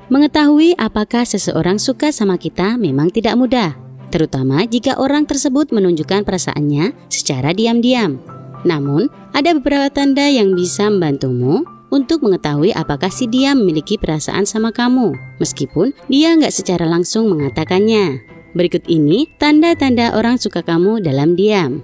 Mengetahui apakah seseorang suka sama kita memang tidak mudah, terutama jika orang tersebut menunjukkan perasaannya secara diam-diam. Namun, ada beberapa tanda yang bisa membantumu untuk mengetahui apakah si dia memiliki perasaan sama kamu, meskipun dia nggak secara langsung mengatakannya. Berikut ini tanda-tanda orang suka kamu dalam diam.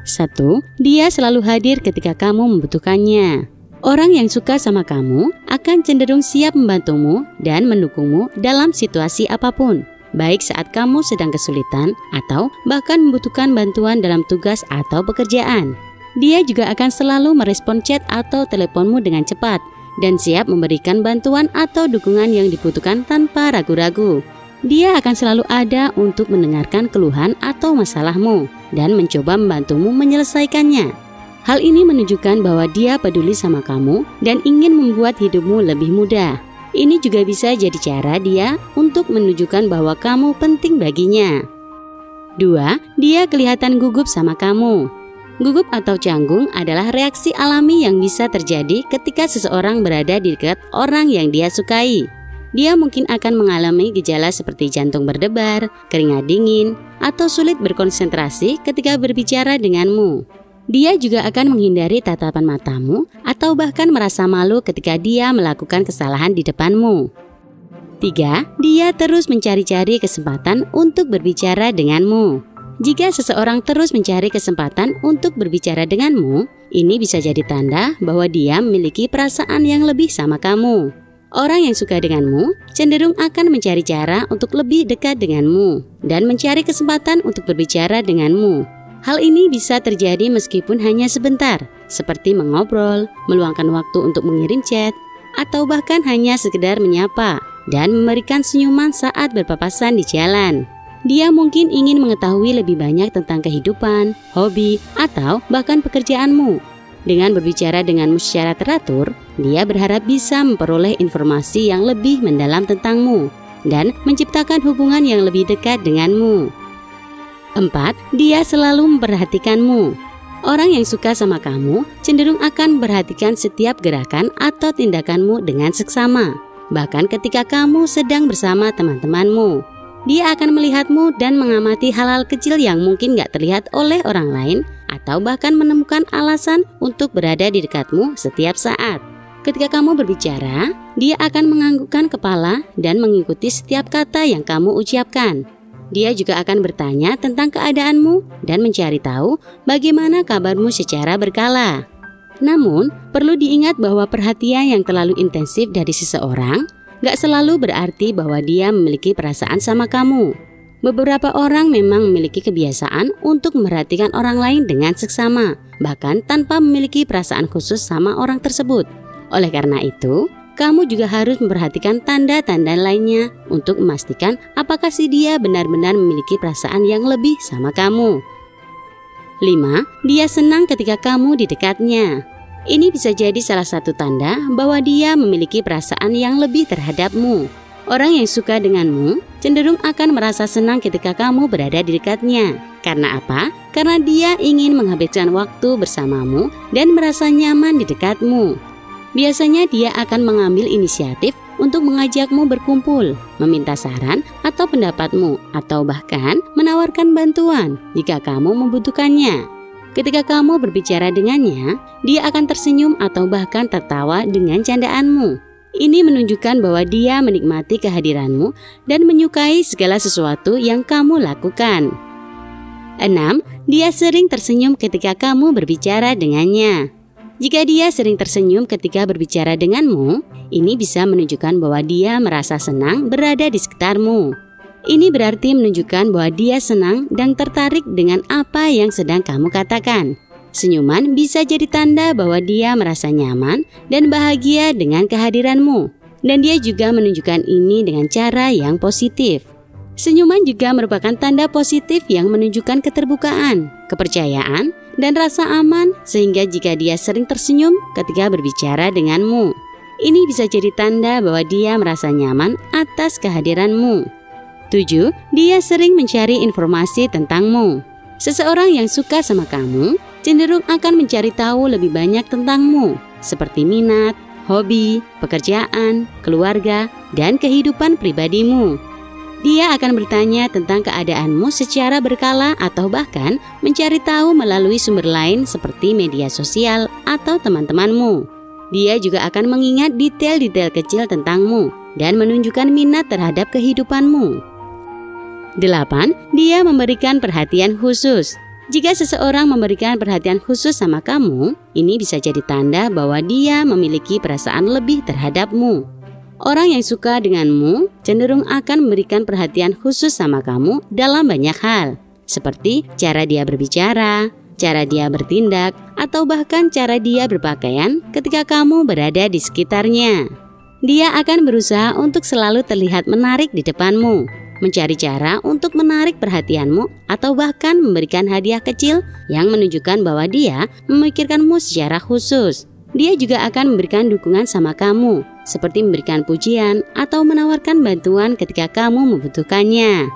1. Dia selalu hadir ketika kamu membutuhkannya. Orang yang suka sama kamu akan cenderung siap membantumu dan mendukungmu dalam situasi apapun, baik saat kamu sedang kesulitan atau bahkan membutuhkan bantuan dalam tugas atau pekerjaan. Dia juga akan selalu merespon chat atau teleponmu dengan cepat dan siap memberikan bantuan atau dukungan yang dibutuhkan tanpa ragu-ragu. Dia akan selalu ada untuk mendengarkan keluhan atau masalahmu dan mencoba membantumu menyelesaikannya. Hal ini menunjukkan bahwa dia peduli sama kamu dan ingin membuat hidupmu lebih mudah. Ini juga bisa jadi cara dia untuk menunjukkan bahwa kamu penting baginya. 2. Dia kelihatan gugup sama kamu. Gugup atau canggung adalah reaksi alami yang bisa terjadi ketika seseorang berada di dekat orang yang dia sukai. Dia mungkin akan mengalami gejala seperti jantung berdebar, keringat dingin, atau sulit berkonsentrasi ketika berbicara denganmu. Dia juga akan menghindari tatapan matamu atau bahkan merasa malu ketika dia melakukan kesalahan di depanmu. 3. Dia terus mencari-cari kesempatan untuk berbicara denganmu. Jika seseorang terus mencari kesempatan untuk berbicara denganmu, ini bisa jadi tanda bahwa dia memiliki perasaan yang lebih sama kamu. Orang yang suka denganmu cenderung akan mencari cara untuk lebih dekat denganmu dan mencari kesempatan untuk berbicara denganmu. Hal ini bisa terjadi meskipun hanya sebentar, seperti mengobrol, meluangkan waktu untuk mengirim chat, atau bahkan hanya sekedar menyapa dan memberikan senyuman saat berpapasan di jalan. Dia mungkin ingin mengetahui lebih banyak tentang kehidupan, hobi, atau bahkan pekerjaanmu. Dengan berbicara denganmu secara teratur, dia berharap bisa memperoleh informasi yang lebih mendalam tentangmu dan menciptakan hubungan yang lebih dekat denganmu. 4. Dia selalu memperhatikanmu. Orang yang suka sama kamu cenderung akan memperhatikan setiap gerakan atau tindakanmu dengan seksama. Bahkan ketika kamu sedang bersama teman-temanmu, dia akan melihatmu dan mengamati hal-hal kecil yang mungkin gak terlihat oleh orang lain, atau bahkan menemukan alasan untuk berada di dekatmu setiap saat. Ketika kamu berbicara, dia akan menganggukkan kepala dan mengikuti setiap kata yang kamu ucapkan. Dia juga akan bertanya tentang keadaanmu dan mencari tahu bagaimana kabarmu secara berkala. Namun, perlu diingat bahwa perhatian yang terlalu intensif dari seseorang gak selalu berarti bahwa dia memiliki perasaan sama kamu. Beberapa orang memang memiliki kebiasaan untuk memperhatikan orang lain dengan seksama, bahkan tanpa memiliki perasaan khusus sama orang tersebut. Oleh karena itu, kamu juga harus memperhatikan tanda-tanda lainnya untuk memastikan apakah si dia benar-benar memiliki perasaan yang lebih sama kamu. 5. Dia senang ketika kamu di dekatnya. Ini bisa jadi salah satu tanda bahwa dia memiliki perasaan yang lebih terhadapmu. Orang yang suka denganmu cenderung akan merasa senang ketika kamu berada di dekatnya. Karena apa? Karena dia ingin menghabiskan waktu bersamamu dan merasa nyaman di dekatmu. Biasanya dia akan mengambil inisiatif untuk mengajakmu berkumpul, meminta saran atau pendapatmu, atau bahkan menawarkan bantuan jika kamu membutuhkannya. Ketika kamu berbicara dengannya, dia akan tersenyum atau bahkan tertawa dengan candaanmu. Ini menunjukkan bahwa dia menikmati kehadiranmu dan menyukai segala sesuatu yang kamu lakukan. 6. Dia sering tersenyum ketika kamu berbicara dengannya. Jika dia sering tersenyum ketika berbicara denganmu, ini bisa menunjukkan bahwa dia merasa senang berada di sekitarmu. Ini berarti menunjukkan bahwa dia senang dan tertarik dengan apa yang sedang kamu katakan. Senyuman bisa jadi tanda bahwa dia merasa nyaman dan bahagia dengan kehadiranmu. Dan dia juga menunjukkan ini dengan cara yang positif. Senyuman juga merupakan tanda positif yang menunjukkan keterbukaan, kepercayaan, dan rasa aman, sehingga jika dia sering tersenyum ketika berbicara denganmu, ini bisa jadi tanda bahwa dia merasa nyaman atas kehadiranmu. 7. Dia sering mencari informasi tentangmu. Seseorang yang suka sama kamu cenderung akan mencari tahu lebih banyak tentangmu, seperti minat, hobi, pekerjaan, keluarga, dan kehidupan pribadimu. Dia akan bertanya tentang keadaanmu secara berkala atau bahkan mencari tahu melalui sumber lain seperti media sosial atau teman-temanmu. Dia juga akan mengingat detail-detail kecil tentangmu dan menunjukkan minat terhadap kehidupanmu. 8. Dia memberikan perhatian khusus. Jika seseorang memberikan perhatian khusus sama kamu, ini bisa jadi tanda bahwa dia memiliki perasaan lebih terhadapmu. Orang yang suka denganmu cenderung akan memberikan perhatian khusus sama kamu dalam banyak hal, seperti cara dia berbicara, cara dia bertindak, atau bahkan cara dia berpakaian ketika kamu berada di sekitarnya. Dia akan berusaha untuk selalu terlihat menarik di depanmu, mencari cara untuk menarik perhatianmu atau bahkan memberikan hadiah kecil yang menunjukkan bahwa dia memikirkanmu secara khusus. Dia juga akan memberikan dukungan sama kamu, seperti memberikan pujian atau menawarkan bantuan ketika kamu membutuhkannya.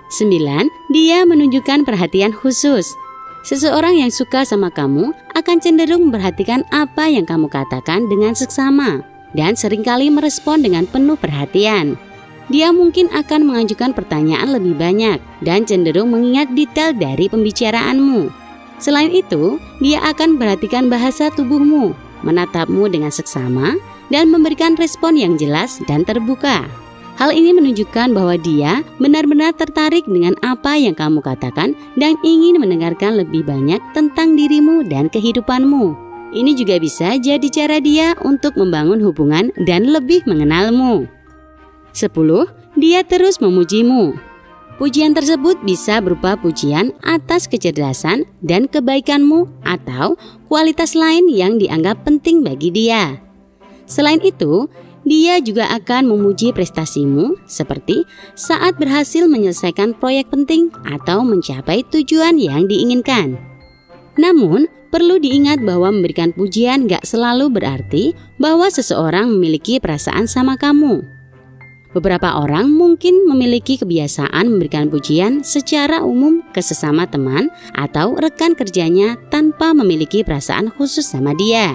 9. Dia menunjukkan perhatian khusus. Seseorang yang suka sama kamu akan cenderung memperhatikan apa yang kamu katakan dengan seksama dan seringkali merespon dengan penuh perhatian. Dia mungkin akan mengajukan pertanyaan lebih banyak dan cenderung mengingat detail dari pembicaraanmu. Selain itu, dia akan memperhatikan bahasa tubuhmu, menatapmu dengan seksama, dan memberikan respon yang jelas dan terbuka. Hal ini menunjukkan bahwa dia benar-benar tertarik dengan apa yang kamu katakan dan ingin mendengarkan lebih banyak tentang dirimu dan kehidupanmu. Ini juga bisa jadi cara dia untuk membangun hubungan dan lebih mengenalmu. 10. Dia terus memujimu. Pujian tersebut bisa berupa pujian atas kecerdasan dan kebaikanmu atau kualitas lain yang dianggap penting bagi dia. Selain itu, dia juga akan memuji prestasimu seperti saat berhasil menyelesaikan proyek penting atau mencapai tujuan yang diinginkan. Namun, perlu diingat bahwa memberikan pujian gak selalu berarti bahwa seseorang memiliki perasaan sama kamu. Beberapa orang mungkin memiliki kebiasaan memberikan pujian secara umum ke sesama teman atau rekan kerjanya tanpa memiliki perasaan khusus sama dia.